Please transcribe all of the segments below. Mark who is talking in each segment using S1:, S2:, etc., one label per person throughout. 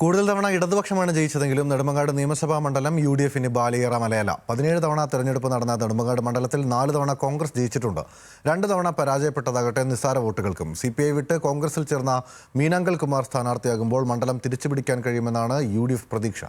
S1: കൂടുതൽ തവണ ഇടതുപക്ഷമാണ് ജയിച്ചതെങ്കിലും നെടുമങ്ങാട് നിയമസഭാ മണ്ഡലം UDF-ന് ബാലിയേറ മലയല്ല. 17 തവണ തെരഞ്ഞെടുപ്പ് നടന്ന നെടുമങ്ങാട് മണ്ഡലത്തിൽ 4 തവണ കോൺഗ്രസ് ജയിച്ചിട്ടുണ്ട്. 2 തവണ പരാജയപ്പെട്ടതാകട്ടെ നിസ്സാര വോട്ടുകൾക്കും. CPI വിട്ട് കോൺഗ്രസിൽ ചേർന്ന മീനാങ്കൽ കുമാർ സ്ഥാനാർത്ഥിയാകുമ്പോൾ മണ്ഡലം തിരിച്ചുപിടിക്കാൻ കഴിയുമെന്നാണ് UDF പ്രതീക്ഷ.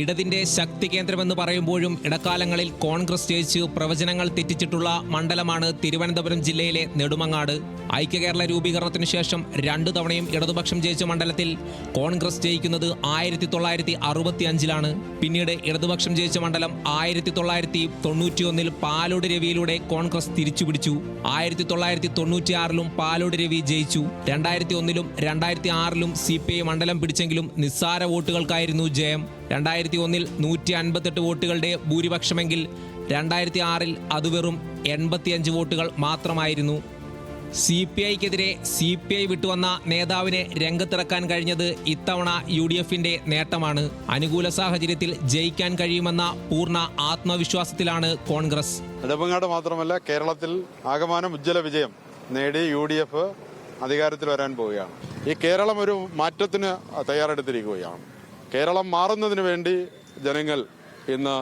S2: ഇടതിന്റെ ശക്തി കേന്ദ്രമെന്ന് പറയുമ്പോഴും ഇടക്കാലങ്ങളിൽ കോൺഗ്രസ് ജയിച്ച് പ്രവചനങ്ങൾ തെറ്റിച്ചിട്ടുള്ള മണ്ഡലമാണ് തിരുവനന്തപുരം ജില്ലയിലെ നെടുമങ്ങാട്. ഐക്യകേരള രൂപീകരണത്തിനു ശേഷം 2 തവണയും ഇടതുപക്ഷം ജയിച്ച മണ്ഡലത്തിൽ കോൺഗ്രസ് ജയിക്കുന്നത് 1965-ലാണ്. പിന്നീട് ഇടതുപക്ഷം ജയിച്ച മണ്ഡലം 1991-ൽ പാലോട് രവിയിലൂടെ കോൺഗ്രസ് തിരിച്ചുപിടിച്ചു. 1996-ലും പാലോട് രവി ജയിച്ചു. 2001-ലും 2006-ലും CPI മണ്ഡലം പിടിച്ചെങ്കിലും നിസ്സാര വോട്ടുകൾക്കായിരുന്നു ജയം. 2001-ൽ 158 വോട്ടുകളുടെ ഭൂരിപക്ഷമെങ്കിൽ 2006-ൽ അത് വെറും 85 വോട്ടുകൾ മാത്രമായിരുന്നു. CPIക്കെതിരെ CPI വിട്ടുവന്ന നേതാവിനെ രംഗത്തിറക്കാൻ കഴിഞ്ഞത് ഇത്തവണ UDF-ന്റെ നേട്ടമാണ്. അനുകൂല സാഹചര്യത്തിൽ ജയിക്കാൻ കഴിയുമെന്ന പൂർണ്ണ ആത്മവിശ്വാസത്തിലാണ് കോൺഗ്രസ്.
S3: നെടുമങ്ങാട് മാത്രമല്ല, കേരളത്തിൽ ആകമാനം ഉജ്ജ്വല വിജയം നേടി UDF അധികാരത്തിൽ വരാൻ പോവുകയാണ്. ഈ കേരളം ഒരു മാറ്റത്തിന് തയ്യാറെടുത്തിരിക്കുകയാണ്. കേരളം മാറുന്നതിന് വേണ്ടി ജനങ്ങൾ ഇന്ന്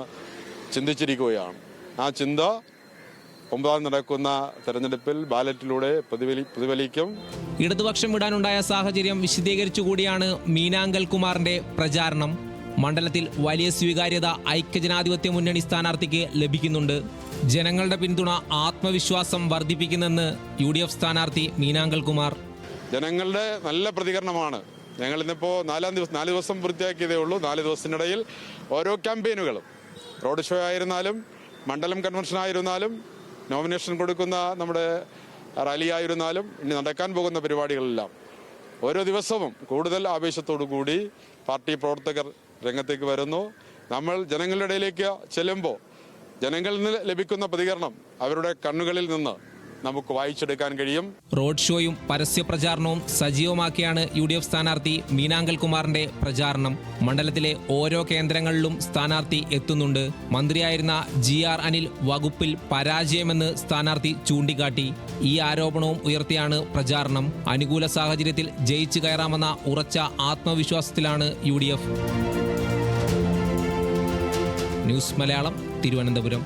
S3: ചിന്തിച്ചിരിക്കുകയാണ്. ആ ചിന്ത 9 നടക്കുന്ന തെരഞ്ഞെടുപ്പിൽ ബാലറ്റിലൂടെ പ്രതിഫലിക്കും.
S2: ഇടതുപക്ഷം വിടാനുണ്ടായ സാഹചര്യം വിശദീകരിച്ചുകൂടിയാണ് മീനാങ്കൽ കുമാറിന്റെ പ്രചാരണം. മണ്ഡലത്തിൽ വലിയ സ്വീകാര്യത ഐക്യജനാധിപത്യ മുന്നണി സ്ഥാനാർത്ഥിക്ക് ലഭിക്കുന്നുണ്ട്. ജനങ്ങളുടെ പിന്തുണ ആത്മവിശ്വാസം വർദ്ധിപ്പിക്കുന്നെന്ന് UDF സ്ഥാനാർത്ഥി മീനാങ്കൽ കുമാർ.
S3: ജനങ്ങളുടെ നല്ല പ്രതികരണമാണ്. ഞങ്ങൾ ഇന്നിപ്പോൾ 4 ദിവസം പൂർത്തിയാക്കിയതേ ഉള്ളൂ. 4 ദിവസത്തിനിടയിൽ ഓരോ ക്യാമ്പയിനുകളും, റോഡ് ഷോ ആയിരുന്നാലും മണ്ഡലം കൺവെൻഷൻ ആയിരുന്നാലും നോമിനേഷൻ കൊടുക്കുന്ന നമ്മുടെ റാലി ആയിരുന്നാലും ഇനി നടക്കാൻ പോകുന്ന പരിപാടികളെല്ലാം ഓരോ ദിവസവും കൂടുതൽ ആവേശത്തോടു കൂടി പാർട്ടി പ്രവർത്തകർ രംഗത്തേക്ക് വരുന്നു. നമ്മൾ ജനങ്ങളുടെ ഇടയിലേക്ക് ചെല്ലുമ്പോൾ ജനങ്ങളിൽ നിന്ന് ലഭിക്കുന്ന പ്രതികരണം അവരുടെ കണ്ണുകളിൽ നിന്ന് നമുക്ക് വായിച്ചെടുക്കാൻ കഴിയും.
S2: റോഡ് ഷോയും പരസ്യ പ്രചാരണവും സജീവമാക്കിയാണ് UDF സ്ഥാനാർത്ഥി മീനാങ്കൽ കുമാറിന്റെ പ്രചാരണം. മണ്ഡലത്തിലെ ഓരോ കേന്ദ്രങ്ങളിലും സ്ഥാനാർത്ഥി എത്തുന്നുണ്ട്. മന്ത്രിയായിരുന്ന GR അനിൽ വകുപ്പിൽ പരാജയമെന്ന് സ്ഥാനാർത്ഥി ചൂണ്ടിക്കാട്ടി. ഈ ആരോപണവും ഉയർത്തിയാണ് പ്രചാരണം. അനുകൂല സാഹചര്യത്തിൽ ജയിച്ചു കയറാമെന്ന ഉറച്ച ആത്മവിശ്വാസത്തിലാണ് UDF. ന്യൂസ് മലയാളം, തിരുവനന്തപുരം.